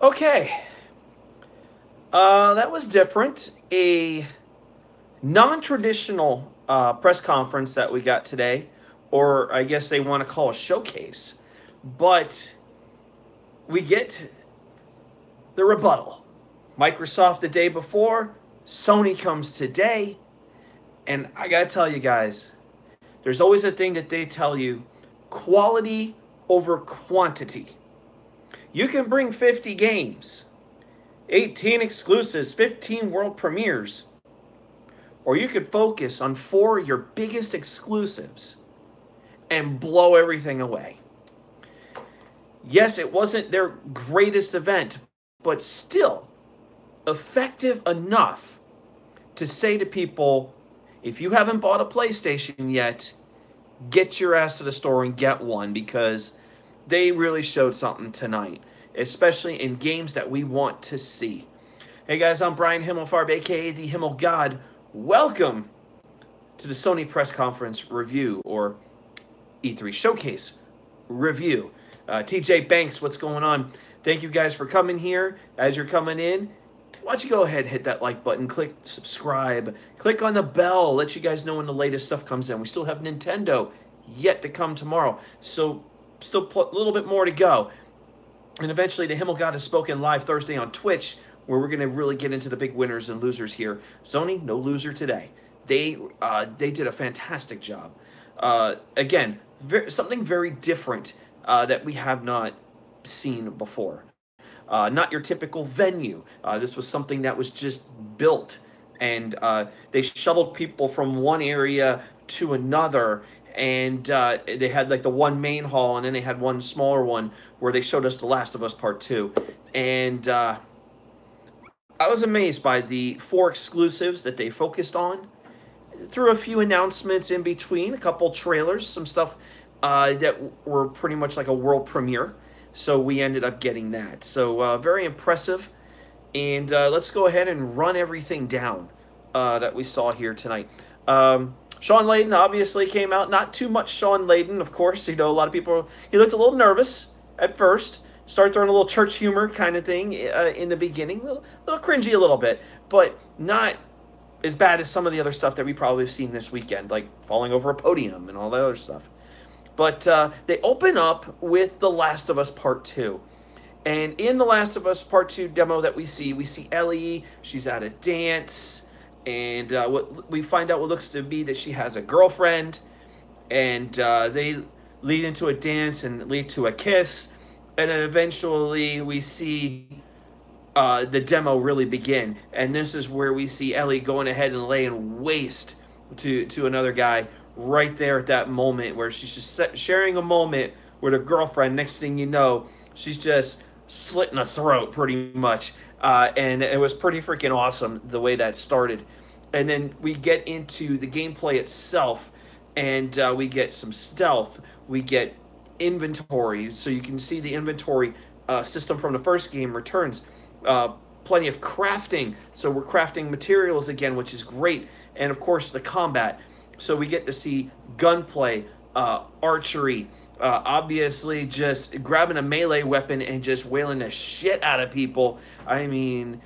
Okay, that was different. A non-traditional press conference that we got today, or I guess they want to call a showcase. But we get the rebuttal. Microsoft the day before, Sony comes today, and I gotta tell you guys, there's always a thing that they tell you: quality over quantity. You can bring 50 games, 18 exclusives, 15 world premieres, or you could focus on four of your biggest exclusives and blow everything away. Yes, it wasn't their greatest event, but still effective enough to say to people, if you haven't bought a PlayStation yet, get your ass to the store and get one, because they really showed something tonight, especially in games that we want to see. Hey guys, I'm Brian Himmelfarb, aka the Himmel God. Welcome to the Sony press conference review, or E3 showcase review. TJ Banks, what's going on? Thank you guys for coming here. As you're coming in, why don't you go ahead and hit that like button, click subscribe, click on the bell, let you guys know when the latest stuff comes in. We still have Nintendo yet to come tomorrow, so still a little bit more to go. And eventually the Himmel God has spoken live Thursday on Twitch, where we're going to really get into the big winners and losers here. Sony, no loser today. They did a fantastic job. Again, something very different that we have not seen before. Not your typical venue. This was something that was just built, and they shuttled people from one area to another, and they had like the one main hall, and then they had one smaller one where they showed us The Last of Us Part 2. And I was amazed by the four exclusives that they focused on. Threw a few announcements in between, a couple trailers, some stuff that were pretty much like a world premiere. So we ended up getting that. So very impressive. And let's go ahead and run everything down that we saw here tonight. Sean Layden obviously came out. Not too much Sean Layden, of course. You know, a lot of people, he looked a little nervous at first. Started throwing a little church humor kind of thing in the beginning. A little cringy a little bit. But not as bad as some of the other stuff that we probably have seen this weekend. Like falling over a podium and all that other stuff. But they open up with The Last of Us Part 2. And in The Last of Us Part 2 demo that we see Ellie. She's at a dance. And what we find out what looks to be that she has a girlfriend. And they lead into a dance and lead to a kiss. And then eventually we see the demo really begin. And this is where we see Ellie going ahead and laying waste to another guy. Right there at that moment where she's just sharing a moment with her girlfriend. Next thing you know, she's just slitting a throat pretty much. And it was pretty freaking awesome the way that started. And then we get into the gameplay itself, and we get some stealth. We get inventory, so you can see the inventory system from the first game returns. Plenty of crafting, so we're crafting materials again, which is great. And of course the combat. So we get to see gunplay, archery, obviously just grabbing a melee weapon and just wailing the shit out of people. I mean,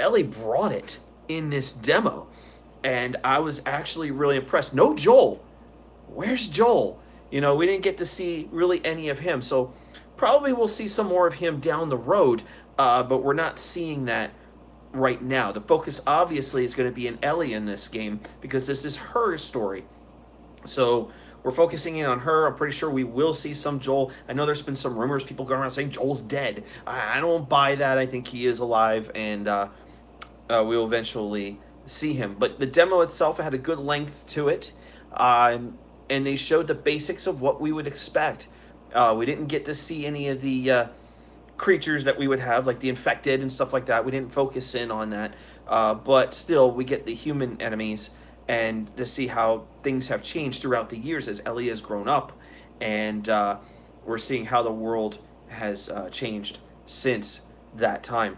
Ellie brought it in this demo, and I was actually really impressed. No Joel. Where's Joel? You know, we didn't get to see really any of him, so probably we'll see some more of him down the road, but we're not seeing that right now. The focus obviously is going to be in Ellie in this game, because this is her story. So we're focusing in on her. I'm pretty sure we will see some Joel. I know there's been some rumors, people going around saying Joel's dead. I don't buy that. I think he is alive, and we'll eventually see him. But the demo itself had a good length to it, and they showed the basics of what we would expect. We didn't get to see any of the creatures that we would have, like the infected and stuff like that. We didn't focus in on that, but still we get the human enemies, and to see how things have changed throughout the years as Ellie has grown up, and we're seeing how the world has changed since that time.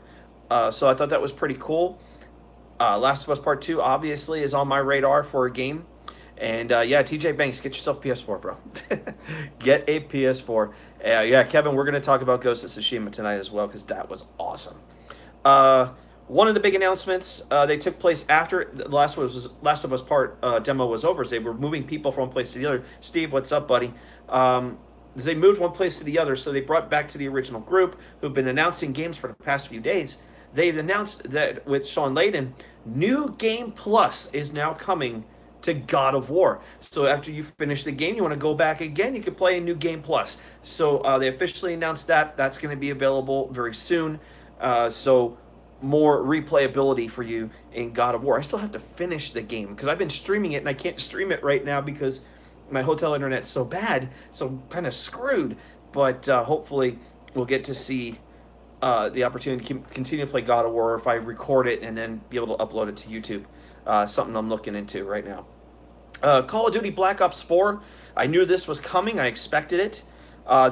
So I thought that was pretty cool. Last of Us Part 2 obviously is on my radar for a game, And yeah, TJ Banks, get yourself a PS4, bro. Get a PS4. Yeah, Kevin, we're going to talk about Ghost of Tsushima tonight as well because that was awesome. Uh, one of the big announcements they took place after the Last of Us part demo was over. Is they were moving people from one place to the other. Steve, what's up, buddy? They moved one place to the other, so they brought back to the original group who've been announcing games for the past few days. They've announced that with Sean Layden, New Game Plus is now coming to God of War. So after you finish the game, you want to go back again, you can play a New Game Plus. So they officially announced that. That's going to be available very soon. So more replayability for you in God of War. I still have to finish the game because I've been streaming it and I can't stream it right now because my hotel internet's so bad, so I'm kind of screwed. But hopefully we'll get to see the opportunity to continue to play God of War if I record it and then be able to upload it to YouTube. Something I'm looking into right now. Call of Duty Black Ops 4. I knew this was coming. I expected it.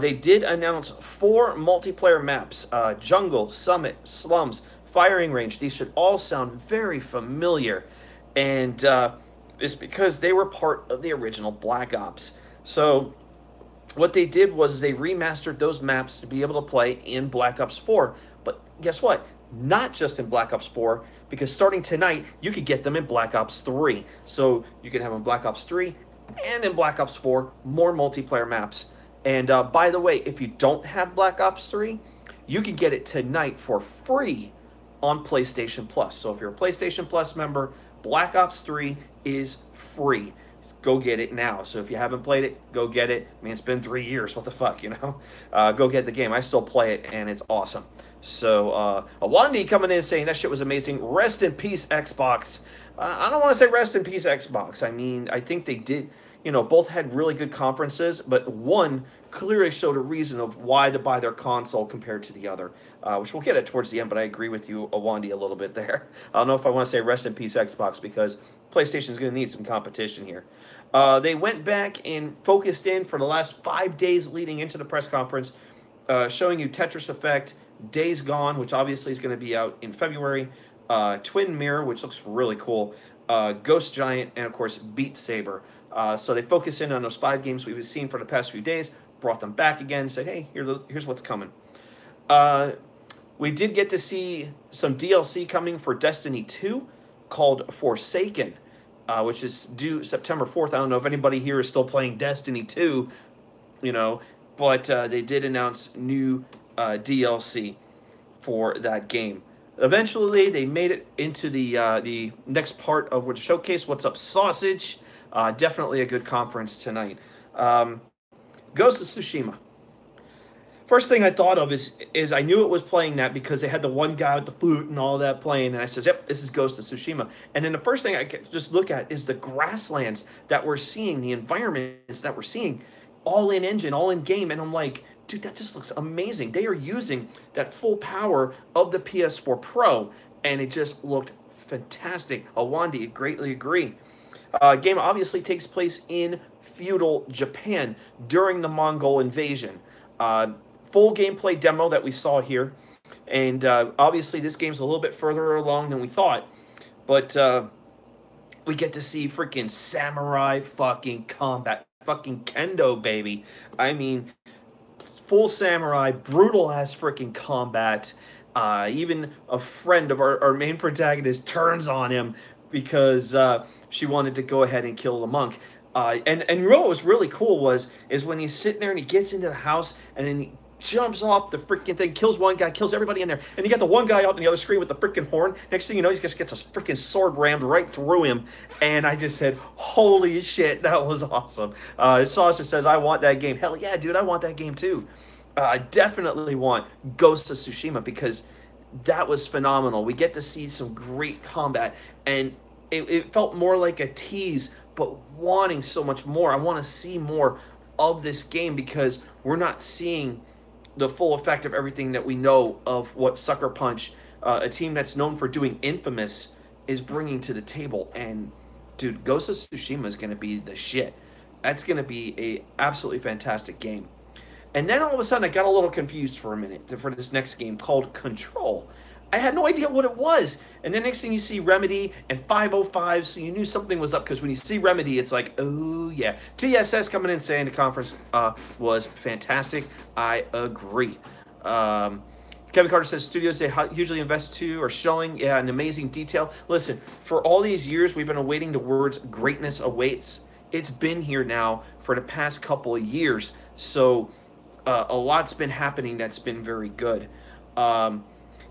They did announce 4 multiplayer maps. Jungle, Summit, Slums, Firing Range. These should all sound very familiar. And it's because they were part of the original Black Ops. So what they did was they remastered those maps to be able to play in Black Ops 4. But guess what? Not just in Black Ops 4, because starting tonight, you could get them in Black Ops 3. So you can have them in Black Ops 3 and in Black Ops 4, more multiplayer maps. And by the way, if you don't have Black Ops 3, you can get it tonight for free on PlayStation Plus. So if you're a PlayStation Plus member, Black Ops 3 is free. Go get it now. So if you haven't played it, go get it. I mean, it's been 3 years. What the fuck, you know? Go get the game. I still play it, and it's awesome. So, Awandi coming in saying that shit was amazing. Rest in peace, Xbox. I don't want to say rest in peace, Xbox. I mean, I think they did, you know, both had really good conferences, but one clearly showed a reason of why to buy their console compared to the other, which we'll get at towards the end, but I agree with you, Awandi, a little bit there. I don't know if I want to say rest in peace, Xbox, because PlayStation's going to need some competition here. They went back and focused in for the last 5 days leading into the press conference, showing you Tetris Effect, Days Gone, which obviously is going to be out in February, Twin Mirror, which looks really cool, Ghost Giant, and of course Beat Saber. So they focus in on those 5 games we've seen for the past few days, brought them back again, said, hey, here's what's coming. We did get to see some DLC coming for Destiny 2 called Forsaken, which is due September 4th. I don't know if anybody here is still playing Destiny 2, you know, but they did announce new DLC for that game. Eventually, they made it into the next part of which showcase. What's up, Sausage? Definitely a good conference tonight. Ghost of Tsushima. First thing I thought of is I knew it was playing that because they had the one guy with the flute and all that playing, and I says, yep, this is Ghost of Tsushima. And then the first thing I could just look at is the grasslands that we're seeing, the environments that we're seeing, all in engine, all in game, and I'm like, dude, that just looks amazing. They are using that full power of the PS4 Pro, and it just looked fantastic. Awandi, I greatly agree. Game obviously takes place in feudal Japan during the Mongol invasion. Full gameplay demo that we saw here, and obviously this game's a little bit further along than we thought, but we get to see freaking samurai fucking combat, fucking kendo, baby. I mean, full samurai, brutal ass freaking combat. Even a friend of our main protagonist turns on him because she wanted to go ahead and kill the monk. And what was really cool is when he's sitting there and he gets into the house and then he jumps off the freaking thing, kills one guy, kills everybody in there, and you got the one guy out on the other screen with the freaking horn. Next thing you know, he just gets a freaking sword rammed right through him, and I just said, holy shit, that was awesome. Sausage says, I want that game. Hell yeah, dude, I want that game too. I definitely want Ghost of Tsushima because that was phenomenal. We get to see some great combat, and it felt more like a tease, but wanting so much more. I want to see more of this game because we're not seeing the full effect of everything that we know of what Sucker Punch, a team that's known for doing Infamous, is bringing to the table. And dude, Ghost of Tsushima is going to be the shit. That's going to be a absolutely fantastic game. And then all of a sudden I got a little confused for a minute for this next game called Control. I had no idea what it was. And then next thing you see Remedy and 505, so you knew something was up, because when you see Remedy, it's like, oh yeah. TSS coming in saying the conference was fantastic. I agree. Kevin Carter says studios they usually invest to are showing an amazing detail. Listen, for all these years we've been awaiting the words greatness awaits. It's been here now for the past couple of years. So a lot's been happening that's been very good.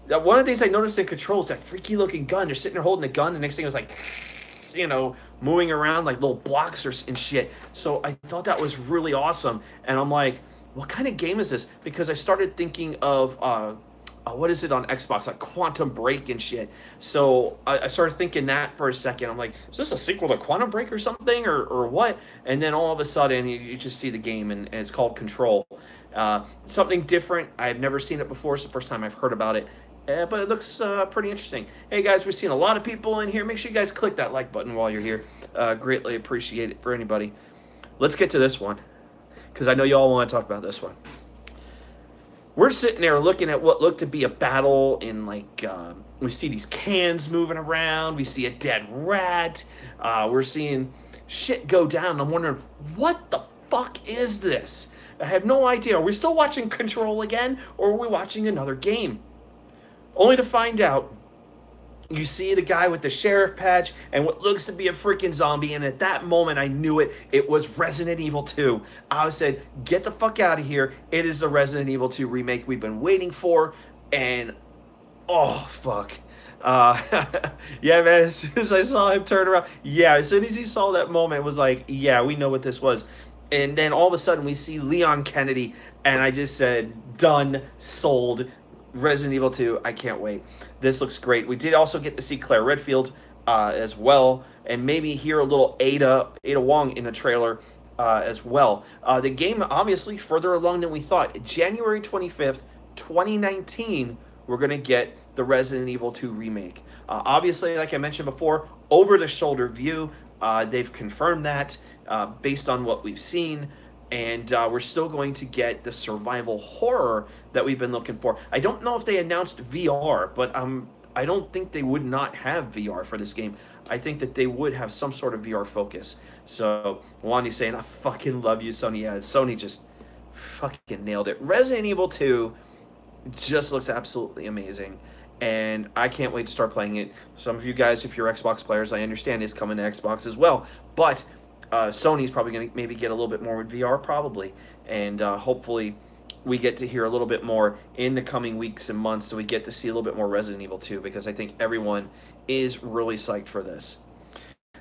One of the things I noticed in Control is that freaky looking gun. They're sitting there holding the gun, and the next thing it was like, moving around like little blocks and shit. So I thought that was really awesome. And I'm like, what kind of game is this? Because I started thinking of what is it on Xbox, like Quantum Break and shit. So I started thinking that for a second. I'm like, is this a sequel to Quantum Break or something, or what? And then all of a sudden you just see the game, and it's called Control. Something different. I've never seen it before. It's the first time I've heard about it. But it looks pretty interesting. Hey guys, we've seen a lot of people in here. Make sure you guys click that like button while you're here. Greatly appreciate it for anybody. Let's get to this one, because I know you all want to talk about this one. We're sitting there looking at what looked to be a battle in, like, we see these cans moving around. We see a dead rat. We're seeing shit go down. I'm wondering, what the fuck is this? I have no idea. Are we still watching Control again, or are we watching another game? Only to find out, you see the guy with the sheriff patch and what looks to be a freaking zombie, and at that moment I knew it. It was Resident Evil 2. I said, get the fuck out of here. It is the Resident Evil 2 remake we've been waiting for, and oh, fuck. Yeah, man, as soon as I saw him turn around, as soon as he saw that moment, it was like, yeah, we know what this was. And then all of a sudden we see Leon Kennedy, and I just said, done, sold. Resident Evil 2, I can't wait. This looks great. We did also get to see Claire Redfield as well, and maybe hear a little Ada Wong in the trailer as well. The game, obviously, further along than we thought. January 25th, 2019, we're going to get the Resident Evil 2 remake. Obviously, like I mentioned before, over-the-shoulder view. They've confirmed that based on what we've seen. And we're still going to get the survival horror that we've been looking for. I don't know if they announced VR, but I don't think they would not have VR for this game. I think that they would have some sort of VR focus. So, Wandy's saying, I fucking love you, Sony. Yeah, Sony just fucking nailed it. Resident Evil 2 just looks absolutely amazing. And I can't wait to start playing it. Some of you guys, if you're Xbox players, I understand is coming to Xbox as well. But Sony's probably going to maybe get a little bit more with VR, probably. And hopefully we get to hear a little bit more in the coming weeks and months, so we get to see a little bit more Resident Evil 2, because I think everyone is really psyched for this.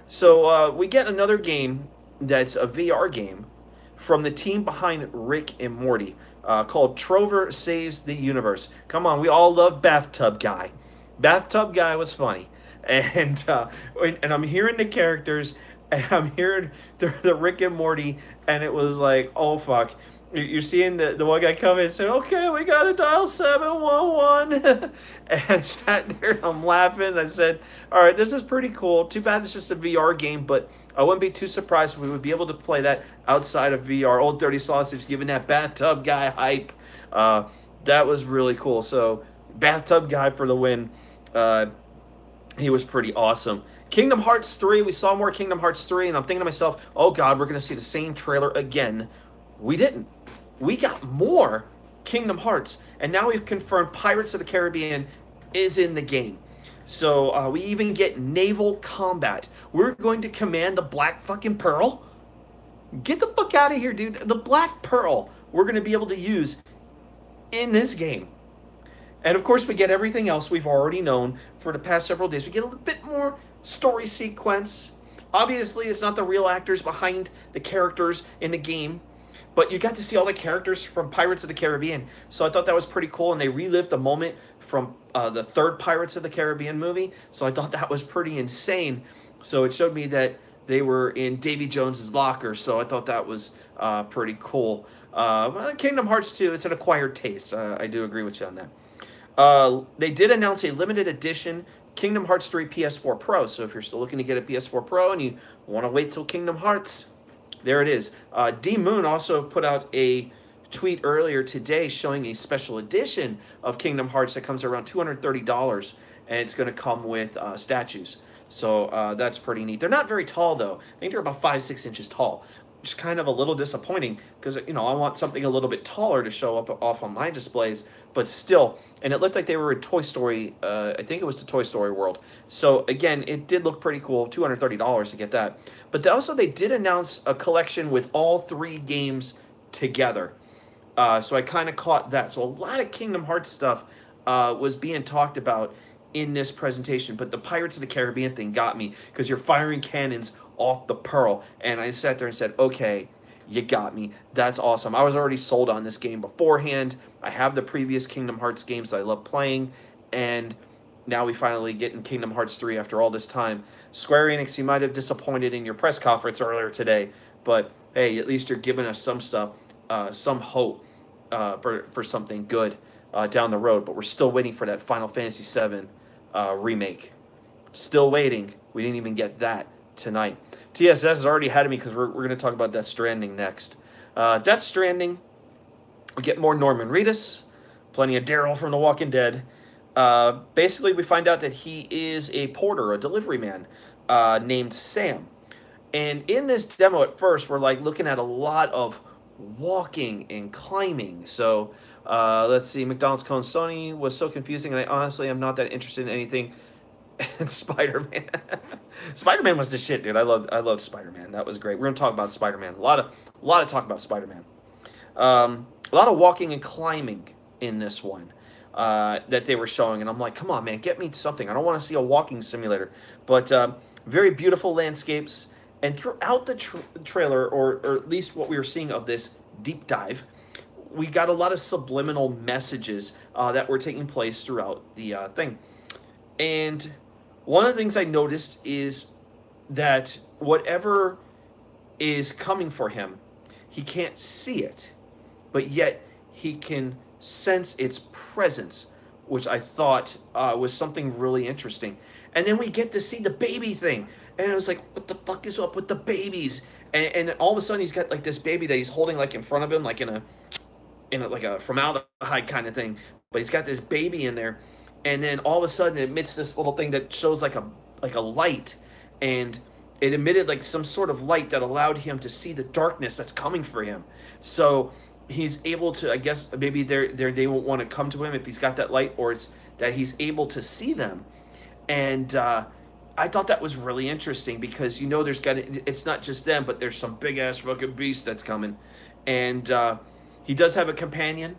So we get another game that's a VR game from the team behind Rick and Morty called Trover Saves the Universe. Come on, we all love Bathtub Guy. Bathtub Guy was funny. And I'm hearing the characters, and I'm hearing the Rick and Morty, and it was like, oh, fuck. You're seeing the one guy come in and say, okay, we got to dial 711. And I sat there, and I'm laughing. I said, all right, this is pretty cool. Too bad it's just a VR game, but I wouldn't be too surprised if we would be able to play that outside of VR. Old Dirty Sausage giving that Bathtub Guy hype. That was really cool. So, Bathtub Guy for the win. He was pretty awesome. Kingdom Hearts 3, we saw more Kingdom Hearts 3, and I'm thinking to myself, oh God, we're going to see the same trailer again. We didn't. We got more Kingdom Hearts, and now we've confirmed Pirates of the Caribbean is in the game. So we even get naval combat. We're going to command the Black fucking Pearl. Get the fuck out of here, dude. The Black Pearl we're going to be able to use in this game. And of course, we get everything else we've already known for the past several days. We get a little bit more story sequence. Obviously, it's not the real actors behind the characters in the game, but you got to see all the characters from Pirates of the Caribbean. So I thought that was pretty cool, and they relived the moment from the third Pirates of the Caribbean movie. So I thought that was pretty insane. So it showed me that they were in Davy Jones's locker. So I thought that was pretty cool. Kingdom Hearts 2, it's an acquired taste. I do agree with you on that. They did announce a limited edition Kingdom Hearts 3 PS4 Pro. So if you're still looking to get a PS4 Pro and you want to wait till Kingdom Hearts, there it is. D Moon also put out a tweet earlier today showing a special edition of Kingdom Hearts that comes around $230, and it's going to come with statues. So that's pretty neat. They're not very tall though. I think they're about 5-6 inches tall, which is kind of a little disappointing because I want something a little bit taller to show up off on my displays. But still, and it looked like they were in Toy Story. I think it was the Toy Story World. So again, it did look pretty cool. $230 to get that. But also they did announce a collection with all 3 games together. So I kind of caught that. So a lot of Kingdom Hearts stuff was being talked about in this presentation, but the Pirates of the Caribbean thing got me because you're firing cannons off the Pearl, and I sat there and said, okay, you got me. That's awesome. I was already sold on this game beforehand. I have the previous Kingdom Hearts games that I love playing, and now we finally get in Kingdom Hearts 3 after all this time. Square Enix, you might have disappointed in your press conference earlier today, but hey, at least you're giving us some stuff, some hope for something good down the road, but we're still waiting for that Final Fantasy VII remake. Still waiting. We didn't even get that tonight. TSS has already had me because we're going to talk about Death Stranding next. Death Stranding, we get more Norman Reedus, plenty of Daryl from The Walking Dead. Basically, we find out that he is a porter, a delivery man named Sam. And in this demo at first, we're like looking at a lot of walking and climbing. So let's see, McDonald's Cone Sony was so confusing, and I honestly am not that interested in anything. And Spider-Man. Spider-Man was the shit, dude. I loved Spider-Man. That was great. We're gonna talk about Spider-Man. A lot of talk about Spider-Man. A lot of walking and climbing in this one that they were showing, and I'm like, come on, man, get me something. I don't want to see a walking simulator. But very beautiful landscapes, and throughout the trailer, or at least what we were seeing of this deep dive, we got a lot of subliminal messages that were taking place throughout the thing. And one of the things I noticed is that whatever is coming for him, he can't see it, but yet he can sense its presence, which I thought was something really interesting. And then we get to see the baby thing, and I was like, what the fuck is up with the babies? And all of a sudden he's got like this baby that he's holding like in front of him, like in a like a formaldehyde kind of thing, but he's got this baby in there. And then all of a sudden it emits this little thing that shows like a light, and it emitted like some sort of light that allowed him to see the darkness that's coming for him. So he's able to, I guess maybe they won't want to come to him if he's got that light, or it's that he's able to see them. And I thought that was really interesting because it's not just them, but there's some big ass fucking beast that's coming. And he does have a companion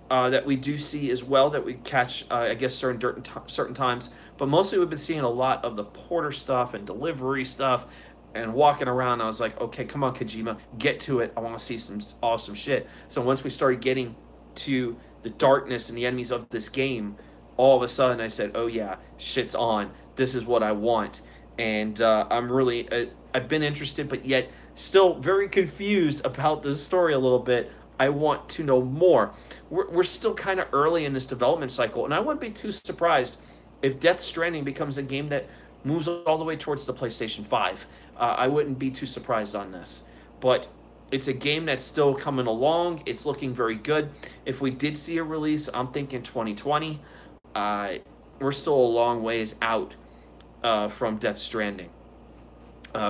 that we do see as well, that we catch, I guess, certain times. But mostly we've been seeing a lot of the porter stuff and delivery stuff and walking around. I was like, okay, come on, Kojima, get to it. I want to see some awesome shit. So once we started getting to the darkness and the enemies of this game, all of a sudden I said, oh yeah, shit's on. This is what I want. And I'm really, I've been interested, but yet still very confused about the story a little bit. I want to know more. We're still kind of early in this development cycle, and I wouldn't be too surprised if Death Stranding becomes a game that moves all the way towards the PlayStation 5. I wouldn't be too surprised on this. But it's a game that's still coming along. It's looking very good. If we did see a release, I'm thinking 2020. We're still a long ways out from Death Stranding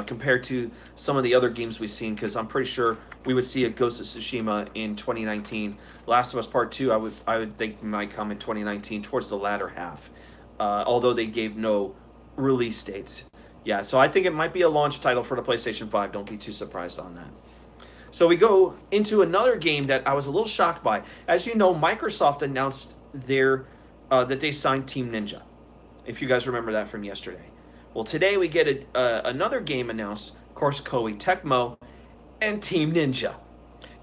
compared to some of the other games we've seen, because I'm pretty sure we would see a Ghost of Tsushima in 2019. Last of Us Part 2, I would think might come in 2019, towards the latter half, although they gave no release dates. Yeah, so I think it might be a launch title for the PlayStation 5. Don't be too surprised on that. So we go into another game that I was a little shocked by. As you know, Microsoft announced that they signed Team Ninja, if you guys remember that from yesterday. Well, today we get another game announced, of course, Koei Tecmo and Team Ninja.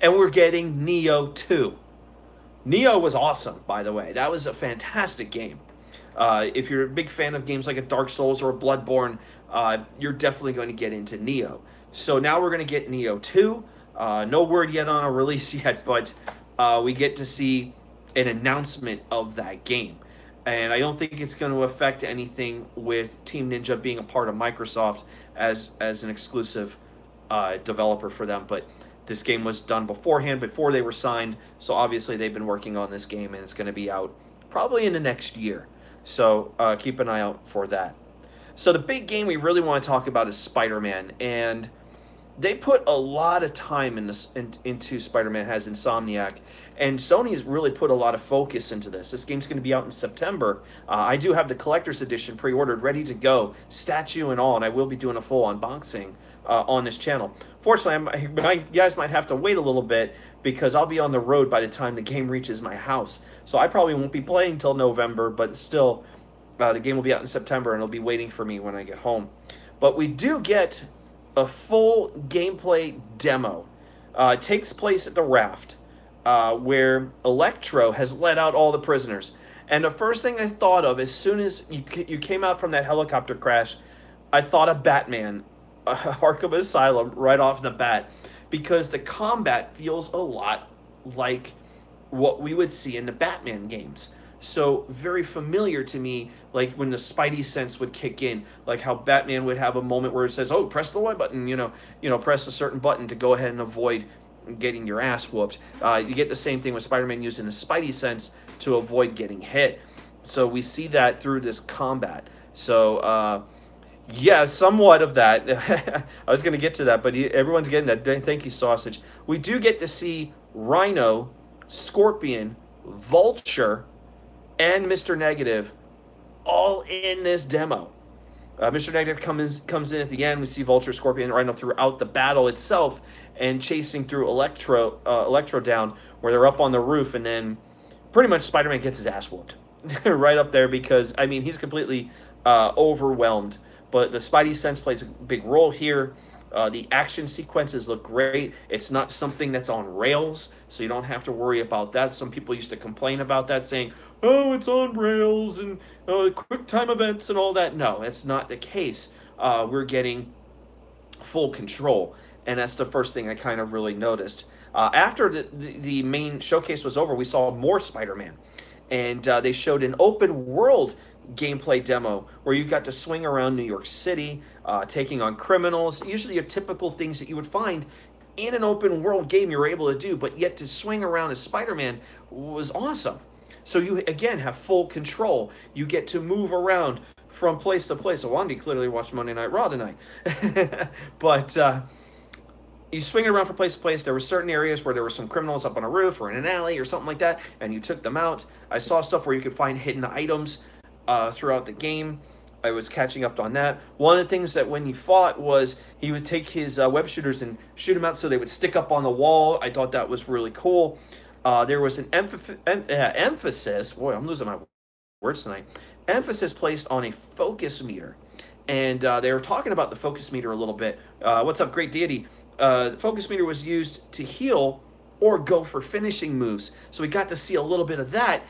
And we're getting Nioh 2. Nioh was awesome, by the way. That was a fantastic game. If you're a big fan of games like a Dark Souls or a Bloodborne, you're definitely going to get into Nioh. So now we're going to get Nioh 2. No word yet on a release yet, but we get to see an announcement of that game. And I don't think it's going to affect anything with Team Ninja being a part of Microsoft as an exclusive developer for them. But This game was done beforehand, before they were signed, so obviously they've been working on this game, and it's going to be out probably in the next year. So keep an eye out for that. So the big game we really want to talk about is Spider-Man, and they put a lot of time into Spider-Man, has Insomniac, and Sony has really put a lot of focus into this. This game's going to be out in September. I do have the collector's edition pre-ordered, ready to go, statue and all, and I will be doing a full unboxing on this channel. Fortunately, you guys might have to wait a little bit because I'll be on the road by the time the game reaches my house. So I probably won't be playing till November, but still, the game will be out in September, and it'll be waiting for me when I get home. But we do get a full gameplay demo. It takes place at the Raft, where Electro has let out all the prisoners. And the first thing I thought of, as soon as you came out from that helicopter crash, I thought of Batman, Arkham Asylum, right off the bat, because the combat feels a lot like what we would see in the Batman games. So very familiar to me, like when the Spidey sense would kick in, like how Batman would have a moment where it says, "Oh, press the Y button," press a certain button to go ahead and avoid getting your ass whooped. You get the same thing with Spider-Man using the Spidey sense to avoid getting hit. So we see that through this combat. So yeah, somewhat of that. I was going to get to that, but everyone's getting that. Thank you, Sausage. We do get to see Rhino, Scorpion, Vulture, and Mr. Negative all in this demo. Mr. Negative comes in at the end. We see Vulture, Scorpion, and Rhino throughout the battle itself, and chasing through Electro down, where they're up on the roof, and then pretty much Spider-Man gets his ass whooped right up there because, I mean, he's completely overwhelmed. But the Spidey sense plays a big role here. The action sequences look great. It's not something that's on rails, so you don't have to worry about that. Some people used to complain about that, saying, "Oh, it's on rails and quick time events and all that." No, that's not the case. We're getting full control, and that's the first thing I kind of really noticed. After the main showcase was over, we saw more Spider-Man, and they showed an open world gameplay demo where you got to swing around New York City, taking on criminals, usually your typical things that you would find in an open world game you're able to do, but yet to swing around as Spider-Man was awesome. So you, again, have full control. You get to move around from place to place. So Wandy clearly watched Monday Night Raw tonight. But you swing around from place to place. There were certain areas where there were some criminals up on a roof or in an alley or something like that, and you took them out. I saw stuff where you could find hidden items throughout the game. I was catching up on that. One of the things that when you fought was he would take his web shooters and shoot them out so they would stick up on the wall. I thought that was really cool. There was an emphasis, boy, I'm losing my words tonight, emphasis placed on a focus meter. And they were talking about the focus meter a little bit. What's up, Great Deity? The focus meter was used to heal or go for finishing moves. So we got to see a little bit of that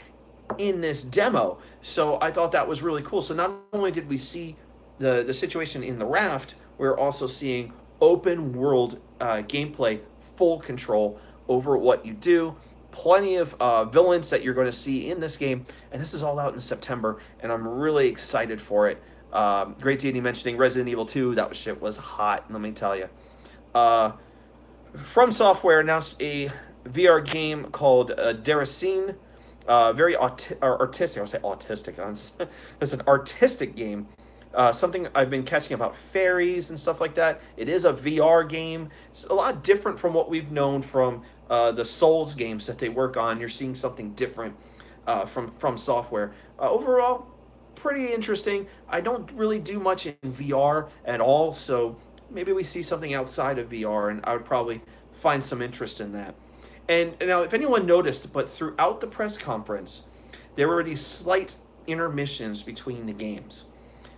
in this demo. So I thought that was really cool. So not only did we see the situation in the Raft, we're also seeing open world gameplay, full control over what you do. Plenty of villains that you're going to see in this game, and this is all out in September, and I'm really excited for it. Great Deity mentioning Resident Evil 2, that shit was hot, let me tell you. From Software announced a VR game called Deracine. Very artistic. I would say autistic. It's an artistic game. Something I've been catching about fairies and stuff like that. It is a VR game. It's a lot different from what we've known from the Souls games that they work on. You're seeing something different from Software. Overall, pretty interesting. I don't really do much in VR at all, so maybe we see something outside of VR, and I would probably find some interest in that. And now, if anyone noticed, but throughout the press conference, there were these slight intermissions between the games.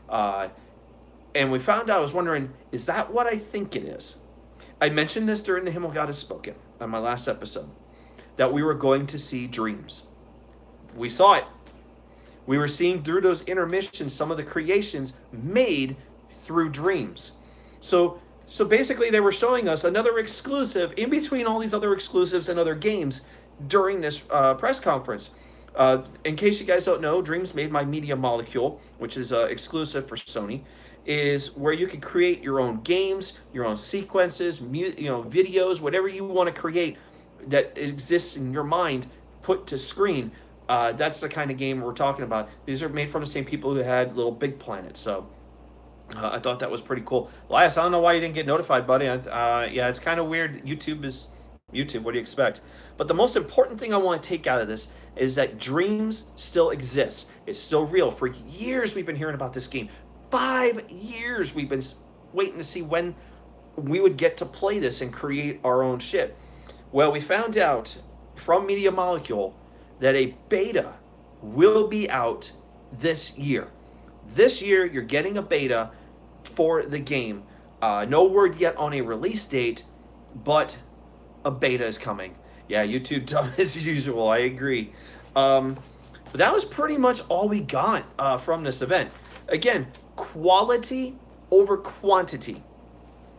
And we found out, I was wondering, is that what I think it is? I mentioned this during the Hymn of God Has Spoken on my last episode, that we were going to see dreams. We saw it. We were seeing through those intermissions some of the creations made through dreams. So basically they were showing us another exclusive in between all these other exclusives and other games during this press conference. In case you guys don't know, Dreams made my Media Molecule, which is exclusive for Sony. is where you can create your own games, your own sequences, videos, whatever you want to create that exists in your mind, put to screen. That's the kind of game we're talking about. These are made from the same people who had Little Big Planet. So I thought that was pretty cool. Elias, I don't know why you didn't get notified, buddy. Yeah, it's kind of weird. YouTube is YouTube. What do you expect? But the most important thing I want to take out of this is that dreams still exist. It's still real. For years we've been hearing about this game. 5 years we've been waiting to see when we would get to play this and create our own shit. Well, we found out from Media Molecule that a beta will be out this year. This year, you're getting a beta for the game. No word yet on a release date, but a beta is coming. Yeah, YouTube dumb as usual. I agree. But that was pretty much all we got from this event. Again, quality over quantity.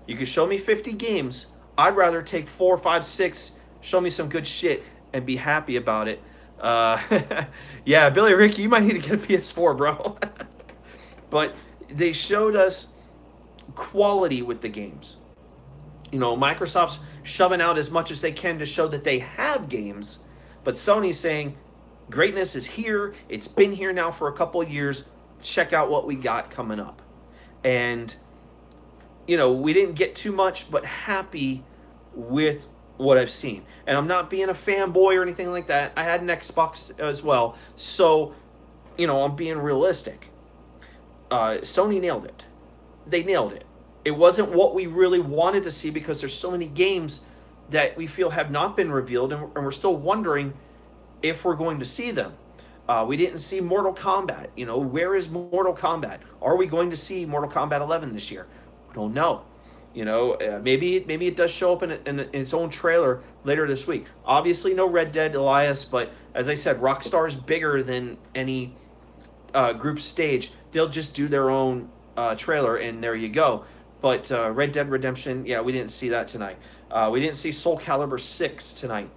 You can show me 50 games. I'd rather take 4, 5, 6, show me some good shit, and be happy about it. Yeah, Billy Ricky, you might need to get a PS4, bro. But they showed us quality with the games. Microsoft's shoving out as much as they can to show that they have games, but Sony's saying greatness is here. It's been here now for a couple of years. Check out what we got coming up. And we didn't get too much, but happy with what I've seen. And I'm not being a fanboy or anything like that. I had an Xbox as well, so I'm being realistic. Sony nailed it. They nailed it. It wasn't what we really wanted to see because there's so many games that we feel have not been revealed, and we're still wondering if we're going to see them. We didn't see Mortal Kombat. Where is Mortal Kombat? Are we going to see Mortal Kombat 11 this year? We don't know. Maybe it does show up in its own trailer later this week. Obviously, no Red Dead, Elias, but as I said, Rockstar is bigger than any group stage. They'll just do their own trailer, and there you go. But Red Dead Redemption, yeah, we didn't see that tonight. We didn't see Soul Calibur 6 tonight.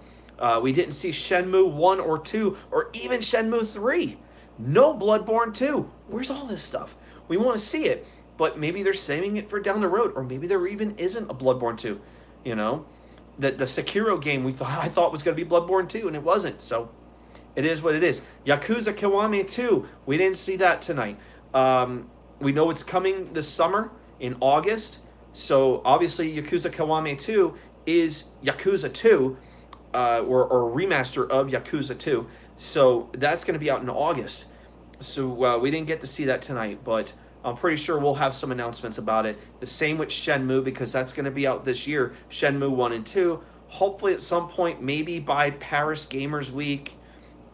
We didn't see Shenmue 1 or 2, or even Shenmue 3. No Bloodborne 2. Where's all this stuff? We want to see it, but maybe they're saving it for down the road, or maybe there even isn't a Bloodborne 2. The Sekiro game I thought was going to be Bloodborne 2, and it wasn't. So it is what it is. Yakuza Kiwami 2, we didn't see that tonight. We know it's coming this summer in August. So obviously Yakuza Kiwami 2 is Yakuza 2, or a remaster of Yakuza 2. So that's going to be out in August. So we didn't get to see that tonight, but I'm pretty sure we'll have some announcements about it. The same with Shenmue, because that's going to be out this year. Shenmue 1 and 2. Hopefully at some point, maybe by Paris Gamers Week,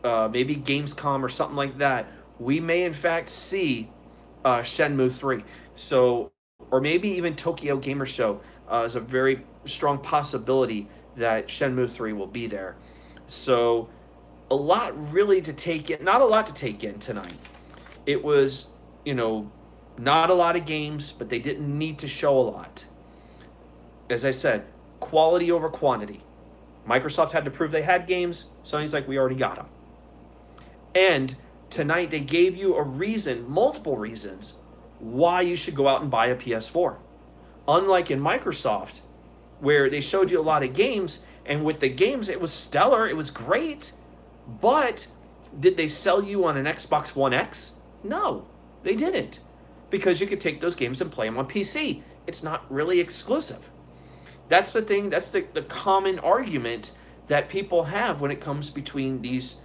maybe Gamescom or something like that, we may in fact see Shenmue 3. So, or maybe even Tokyo Gamer Show is a very strong possibility that Shenmue 3 will be there. So, a lot really to take in. Not a lot to take in tonight. It was, not a lot of games, but they didn't need to show a lot. As I said, quality over quantity. Microsoft had to prove they had games. Sony's like, we already got them. And tonight they gave you a reason, multiple reasons, why you should go out and buy a PS4. Unlike in Microsoft, where they showed you a lot of games, and with the games it was stellar, it was great, but did they sell you on an Xbox One X? No, they didn't. Because you could take those games and play them on PC. It's not really exclusive. That's the thing, that's the common argument that people have when it comes between these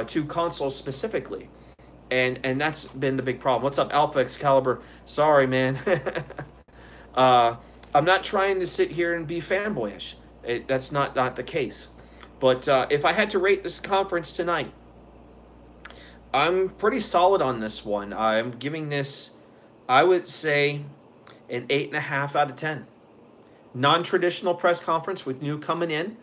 two consoles specifically. And that's been the big problem. What's up, Alpha Excalibur? Sorry, man. I'm not trying to sit here and be fanboyish. That's not the case. But if I had to rate this conference tonight, I'm pretty solid on this one. I'm giving this, I would say, an 8.5 out of 10. Non-traditional press conference with new coming in.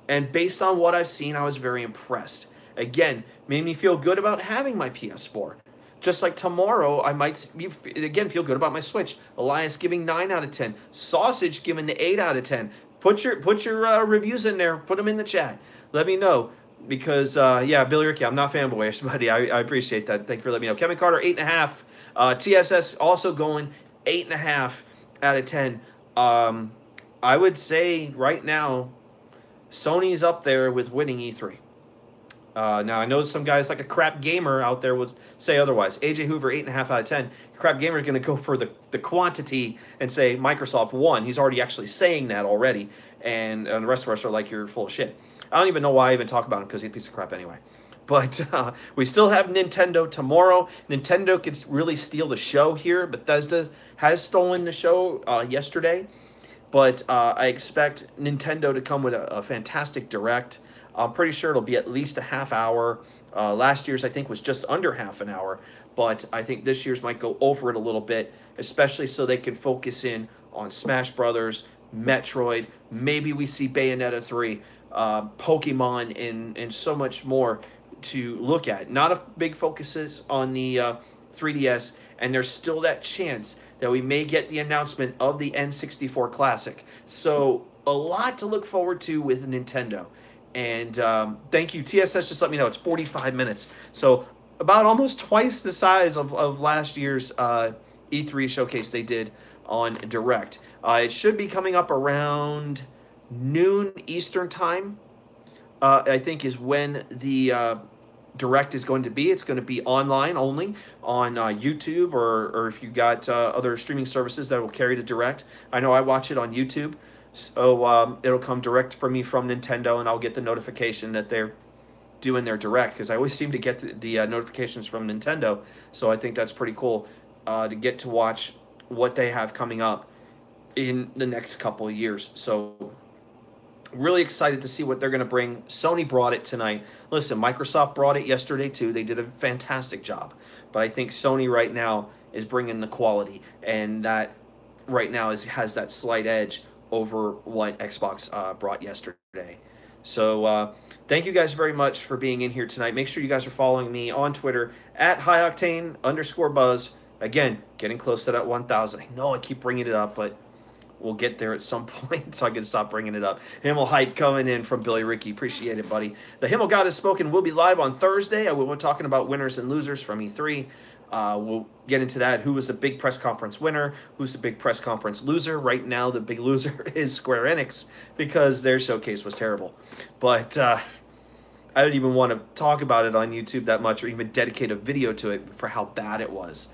And based on what I've seen, I was very impressed. Again, made me feel good about having my PS4. Just like tomorrow, I might, again, feel good about my Switch. Elias giving 9 out of 10. Sausage giving the 8 out of 10. Put your reviews in there. Put them in the chat. Let me know. Because, yeah, Billy Ricky, I'm not fanboyish, buddy. I appreciate that. Thank you for letting me know. Kevin Carter, 8.5. TSS also going 8.5 out of 10. I would say right now, Sony's up there with winning E3. Now, I know some guys like a crap gamer out there would say otherwise. AJ Hoover, 8.5 out of 10. Crap gamer is going to go for the quantity and say Microsoft won. He's already actually saying that already. And the rest of us are like, you're full of shit. I don't even know why I even talk about him because he's a piece of crap anyway. But we still have Nintendo tomorrow. Nintendo could really steal the show here. Bethesda has stolen the show yesterday. But I expect Nintendo to come with a fantastic direct. I'm pretty sure it'll be at least a half hour. Last year's, I think, was just under half an hour. But I think this year's might go over it a little bit, especially so they can focus in on Smash Brothers, Metroid. Maybe we see Bayonetta 3, Pokemon, and so much more to look at. Not a big focuses on the 3DS, and there's still that chance that we may get the announcement of the N64 Classic. So a lot to look forward to with Nintendo. And thank you. TSS just let me know it's 45 minutes. So about almost twice the size of last year's E3 showcase they did on Direct. It should be coming up around noon Eastern time, I think is when the Direct is going to be. It's going to be online only on YouTube or if you got other streaming services that will carry the Direct. I know I watch it on YouTube. So it'll come direct for me from Nintendo, and I'll get the notification that they're doing their Direct, because I always seem to get the notifications from Nintendo. So I think that's pretty cool to get to watch what they have coming up in the next couple of years. So really excited to see what they're going to bring. Sony brought it tonight. Listen, Microsoft brought it yesterday too. They did a fantastic job. But I think Sony right now is bringing the quality, and that right now has that slight edge over what Xbox brought yesterday. So thank you guys very much for being in here tonight. Make sure you guys are following me on Twitter at @highoctane_buzz. Again, getting close to that 1,000. I know I keep bringing it up, but we'll get there at some point, so I can stop bringing it up. Himmel hype coming in from Billy Ricky. Appreciate it, buddy. The Himmel God Has Spoken will be live on Thursday. We'll be talking about winners and losers from E3. We'll get into that. Who was the big press conference winner? Who's the big press conference loser? Right now, the big loser is Square Enix because their showcase was terrible. But I don't even want to talk about it on YouTube that much or even dedicate a video to it for how bad it was.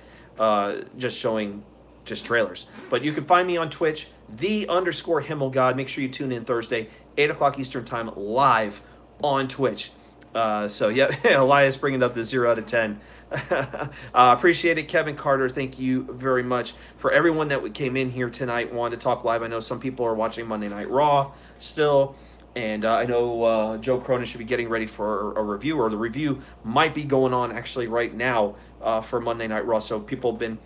Just showing just trailers. But you can find me on Twitch, _HimmelGod. Make sure you tune in Thursday, 8 o'clock Eastern Time, live on Twitch. So, yeah, Elias bringing up the 0 out of 10. Appreciate it, Kevin Carter. Thank you very much for everyone that came in here tonight, wanted to talk live. I know some people are watching Monday Night Raw still, and I know Joe Cronin should be getting ready for a review, or the review might be going on actually right now for Monday Night Raw. So people have been,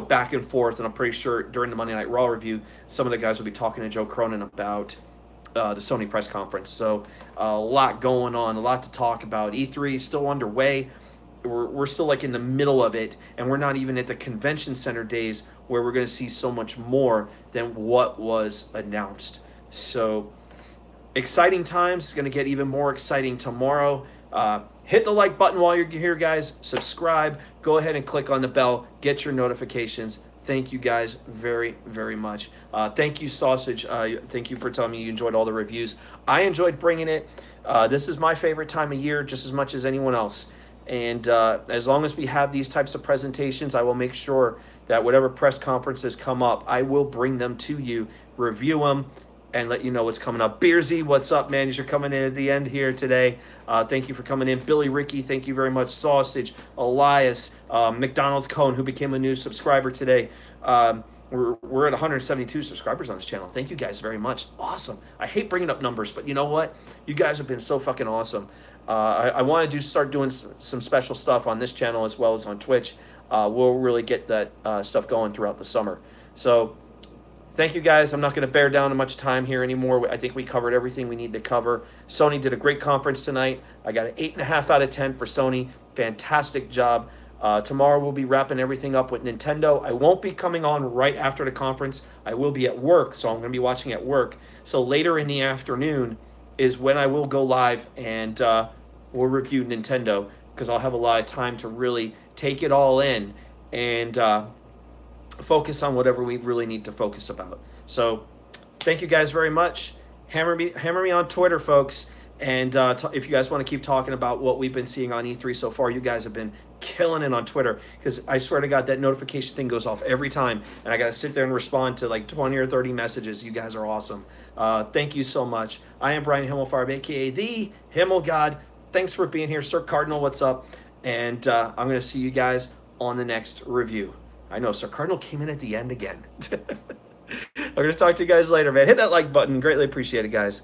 back and forth, and I'm pretty sure during the Monday Night Raw review, some of the guys will be talking to Joe Cronin about the Sony press conference. So a lot going on, a lot to talk about. E3 is still underway. We're still like in the middle of it, and we're not even at the convention center days where we're going to see so much more than what was announced. So exciting times. It's going to get even more exciting tomorrow. Hit the like button while you're here, guys. Subscribe. Go ahead and click on the bell. Get your notifications. Thank you guys very, very much. Thank you, Sausage. Thank you for telling me you enjoyed all the reviews. I enjoyed bringing it. This is my favorite time of year just as much as anyone else. And as long as we have these types of presentations, I will make sure that whatever press conferences come up, I will bring them to you, review them, and let you know what's coming up. Beersy, what's up, man? You're coming in at the end here today. Thank you for coming in. Billy Ricky, thank you very much. Sausage, Elias, McDonald's Cone, who became a new subscriber today. We're at 172 subscribers on this channel. Thank you guys very much. Awesome. I hate bringing up numbers, but you know what? You guys have been so fucking awesome. I want to start doing some special stuff on this channel as well as on Twitch. We'll really get that stuff going throughout the summer. So thank you guys. I'm not going to bear down on much time here anymore. I think we covered everything we need to cover. Sony did a great conference tonight. I got an 8.5 out of 10 for Sony. Fantastic job. Tomorrow we'll be wrapping everything up with Nintendo. I won't be coming on right after the conference. I will be at work, so I'm going to be watching at work. So later in the afternoon is when I will go live, and we'll review Nintendo, because I'll have a lot of time to really take it all in and focus on whatever we really need to focus about. So thank you guys very much. Hammer me on Twitter, folks. And if you guys want to keep talking about what we've been seeing on E3 so far, you guys have been killing it on Twitter, because I swear to God, that notification thing goes off every time, and I got to sit there and respond to like 20 or 30 messages. You guys are awesome. Thank you so much. I am Brian Himmelfarb, a.k.a. the Himmel God. Thanks for being here. Sir Cardinal, what's up? And I'm going to see you guys on the next review. I know, Sir Cardinal came in at the end again. I'm going to talk to you guys later, man. Hit that like button. Greatly appreciate it, guys.